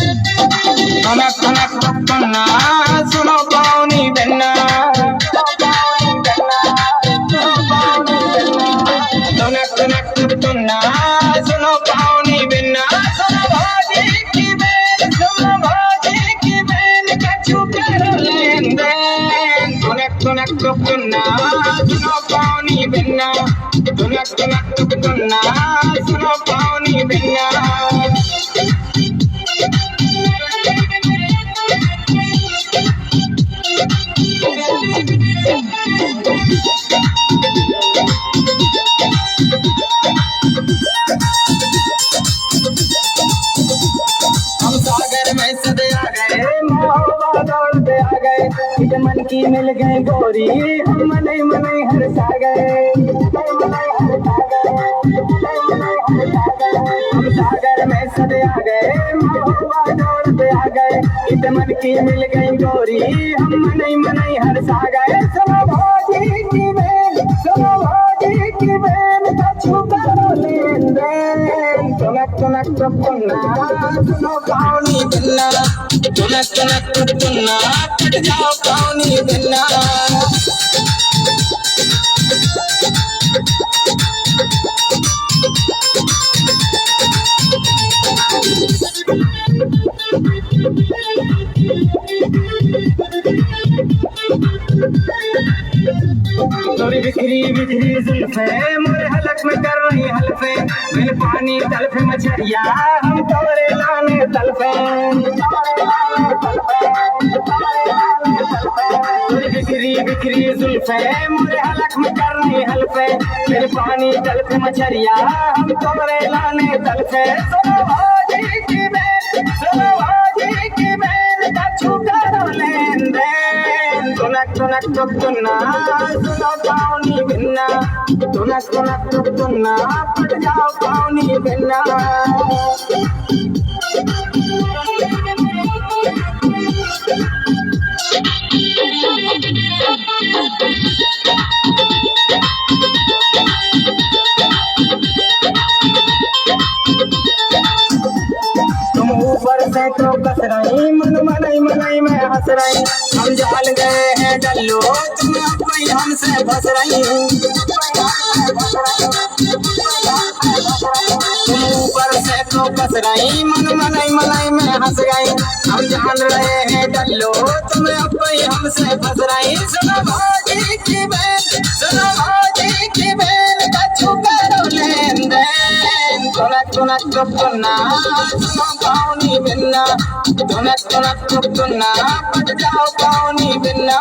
कनक कनक पन्ना सुनो पानी बिन्ना कनक कनक पन्ना सुनो पानी बिन्ना सुनो भाजी की बेन कछु कर लेन देन कनक कनक पन्ना सुनो पानी बिन्ना कनक कनक पन्ना सुनो पानी बिन्ना हम सागर में सदे आ गए मोहब्बत दौड़ते आ गए इस मन की मिल गए गोरी हम मने मने हरसा गए हम सागर में सदे आ गए मोहब्बत दौड़ते आ गए इस मन की मिल गई गोरी हम मने मने हरसा गए सुनो भाजी की बेन कछु करो लेन देन कनक कनक पन्ना सुनो पानी बिन्ना कनक कनक पन्ना कट जाओ पानी बिन्ना तोरी बिखरी बिखरी जुल्फे मोरे हलक में कर रही हल्फे बिन पानी तलफे मछरिया हम तोरे लाने तलफे तोरी बिखरी बिखरी जुल्फे मोरे हलक में कर रही हल्फे बिन पानी तलफे मछरिया हम तोरे लाने तलफे सुनो भाजी की बेन कछु करो लेन देन कनक कनक पन्ना सुनो पानी बिन्ना कनक कनक पन्ना पट जाओ पानी बिन्ना तुम ऊपर से तो कस रही मन मनई मनई में हंस रही हम जाल गए हैं डल्लो तुम कोई हमसे फंस रही तुम ऊपर से तो कस रही मन मनई मनई में हंस गई हम जान रहे हैं डल्लो तुम कोई हमसे फंस रही सुनो भाजी की बेन कछु करो लेन देन कनक कनक पन्ना सुनो पानी बिन्ना कनक कनक पन्ना पट जाओ पानी बिन्ना